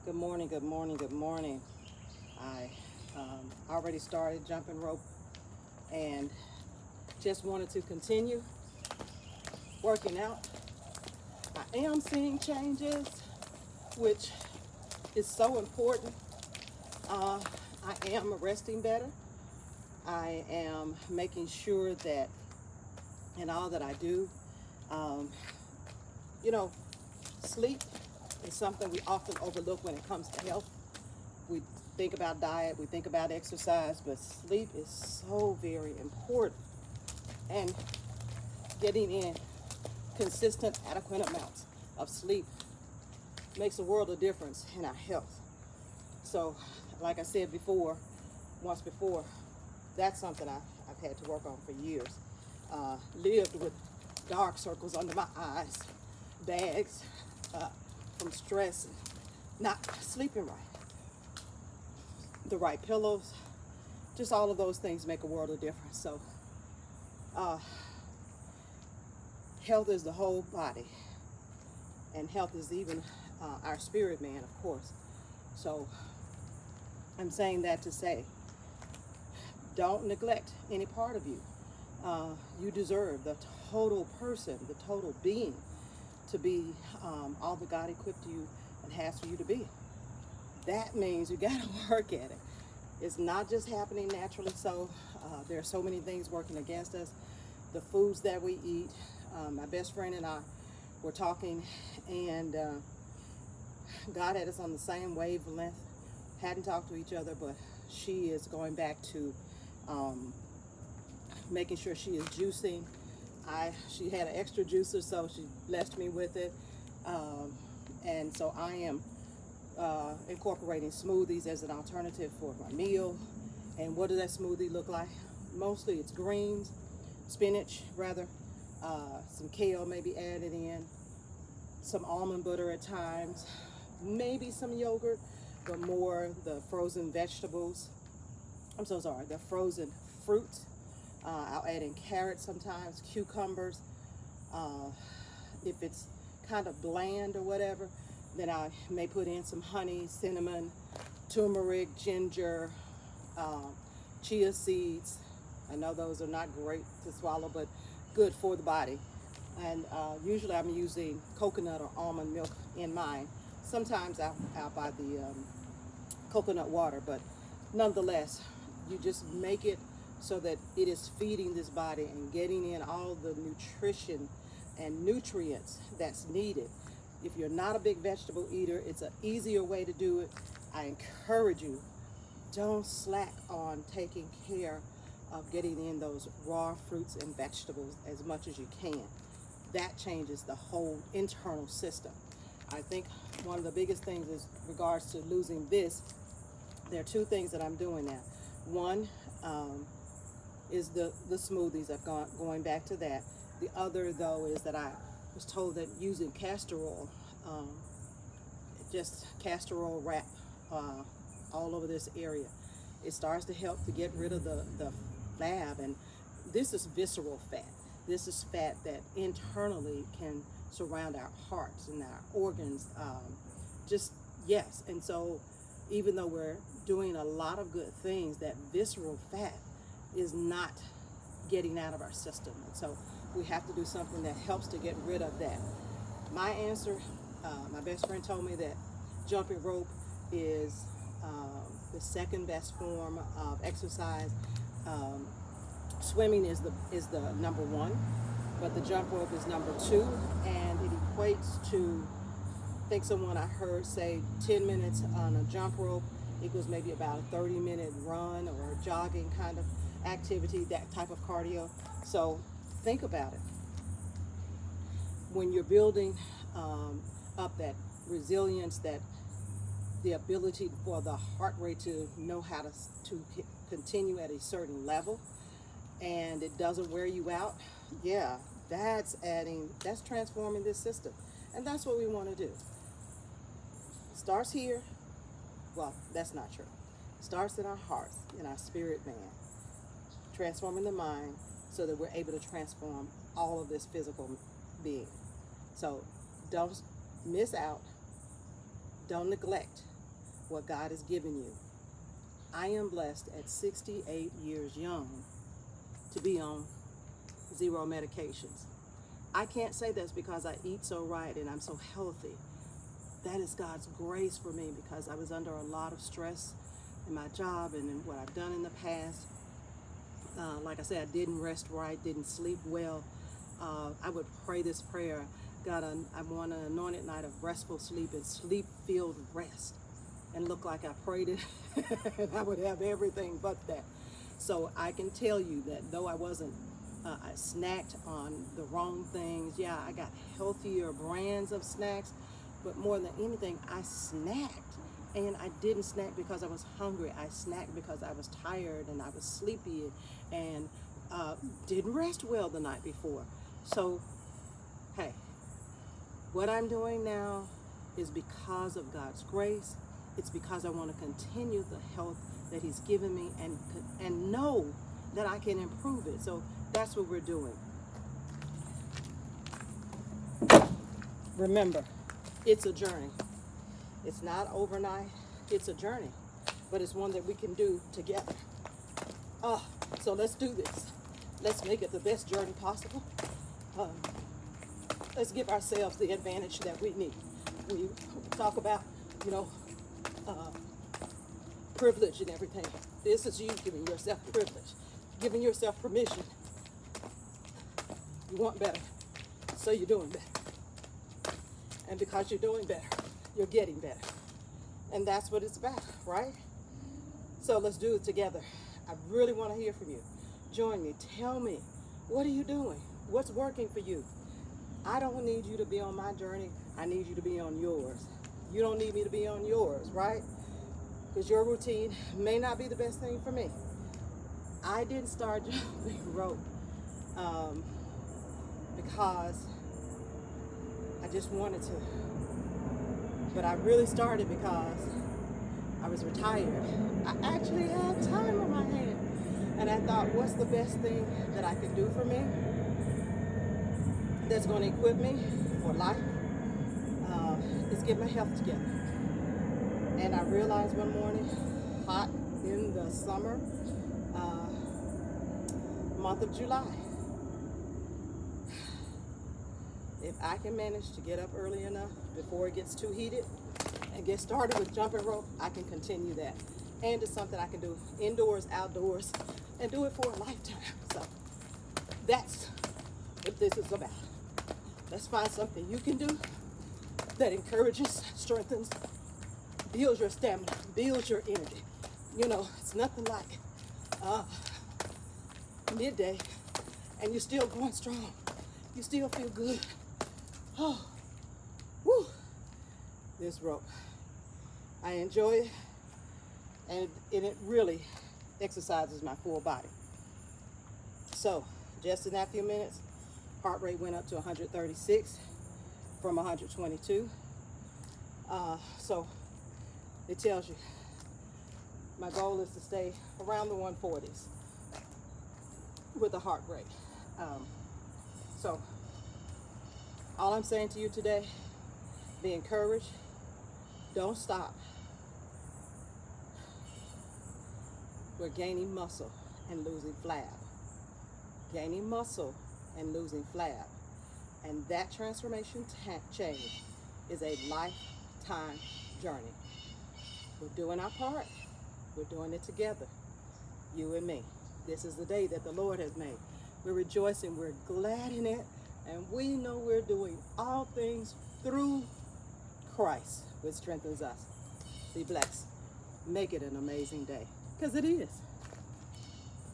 Good morning, good morning, good morning. I already started jumping rope and just wanted to continue working out. I am seeing changes, which is so important. Uh, I am resting better. I am making sure that in all that I do, um, you know, sleep is something we often overlook when it comes to health. We think about diet, we think about exercise, but sleep is so very important. And getting in consistent, adequate amounts of sleep makes a world of difference in our health. So, like I said before, once before, that's something I've had to work on for years. Lived with dark circles under my eyes, bags uh, from stress, and not sleeping right, the right pillows, just all of those things make a world of difference. So, uh, health is the whole body, and health is even our spirit man, of course. So, I'm saying that to say, don't neglect any part of you. You deserve the total person, the total being, to be all that God equipped you and has for you to be. That means you got to work at it. It's not just happening naturally. So there are so many things working against us. The foods that we eat. My best friend and I were talking, and God had us on the same wavelength. Hadn't talked to each other, but she is going back to um, making sure she is juicing. She had an extra juicer, so she blessed me with it, um, and so I am incorporating smoothies as an alternative for my meal. And what does that smoothie look like? Mostly it's greens, spinach rather, some kale maybe added in, some almond butter at times, maybe some yogurt, but more the frozen vegetables. I'm so sorry, the frozen fruits. I'll add in carrots sometimes, cucumbers. Uh, if it's kind of bland or whatever, then I may put in some honey, cinnamon, turmeric, ginger, um, chia seeds. I know those are not great to swallow, but good for the body. And usually I'm using coconut or almond milk in mine. Sometimes I'll buy the coconut water, but nonetheless, you just make it so that it is feeding this body and getting in all the nutrition and nutrients that's needed. If you're not a big vegetable eater, it's an easier way to do it. I encourage you, don't slack on taking care of getting in those raw fruits and vegetables as much as you can. That changes the whole internal system. I think one of the biggest things is regards to losing this. There are two things that I'm doing now. One is the smoothies. I've gone going back to that. The other though is that I was told that using castor oil, um, just castor oil wrap all over this area, it starts to help to get rid of the flab. And this is visceral fat. This is fat that internally can surround our hearts and our organs. Just yes. And so even though we're doing a lot of good things, that visceral fat is not getting out of our system. And so we have to do something that helps to get rid of that. My answer, my best friend told me that jumping rope is the second best form of exercise. Um, Swimming is the number one, but the jump rope is number two, and it equates to, I think someone I heard say 10 minutes on a jump rope equals maybe about a 30-minute run or jogging kind of activity, that type of cardio. So think about it. When you're building up that resilience, that the ability for the heart rate to know how to continue at a certain level, and it doesn't wear you out, yeah, that's transforming this system. And that's what we want to do. Starts here. Well, that's not true. Starts in our hearts, in our spirit man, transforming the mind so that we're able to transform all of this physical being. So don't miss out, don't neglect what God has given you. I am blessed at 68 years young to be on 0 medications. I can't say this because I eat so right and I'm so healthy. That is God's grace for me, because I was under a lot of stress in my job and in what I've done in the past. Like I said, I didn't rest right, didn't sleep well. I would pray this prayer: God, I want an anointed night of restful sleep and sleep-filled rest. And look like I prayed it, and I would have everything but that. So I can tell you that though I wasn't, I snacked on the wrong things. Yeah, I got healthier brands of snacks, but more than anything, I snacked. And I didn't snack because I was hungry. I snacked because I was tired and I was sleepy and didn't rest well the night before. So, hey, what I'm doing now is because of God's grace. It's because I want to continue the health that He's given me and know that I can improve it. So that's what we're doing. Remember, it's a journey. It's not overnight. It's a journey, but it's one that we can do together. So let's do this. Let's make it the best journey possible. Let's give ourselves the advantage that we need. We talk about, privilege and everything. This is you giving yourself privilege, giving yourself permission. You want better, so you're doing better. And because you're doing better, you're getting better. And that's what it's about, right? So let's do it together. I really want to hear from you. Join me. Tell me, what are you doing? What's working for you? I don't need you to be on my journey. I need you to be on yours. You don't need me to be on yours, right? Because your routine may not be the best thing for me. I didn't start jumping rope because I just wanted to. But I really started because I was retired. I actually had time on my hand. And I thought, what's the best thing that I can do for me that's going to equip me for life? Is get my health together. And I realized one morning, hot in the summer, month of July, if I can manage to get up early enough before it gets too heated and get started with jumping rope, I can continue that. And it's something I can do indoors, outdoors, and do it for a lifetime. So that's what this is about. Let's find something you can do that encourages, strengthens, builds your stamina, builds your energy. It's nothing like midday and you're still going strong. You still feel good. Oh, woo. This rope. I enjoy it, and it really exercises my full body. So, just in that few minutes, heart rate went up to 136 from 122. So, it tells you my goal is to stay around the 140s with the heart rate. So, all I'm saying to you today, be encouraged. Don't stop. We're gaining muscle and losing flab. Gaining muscle and losing flab. And that transformation change is a lifetime journey. We're doing our part. We're doing it together, you and me. This is the day that the Lord has made. We're rejoicing, we're glad in it, and we know we're doing all things through Christ, which strengthens us. Be blessed. Make it an amazing day, because it is.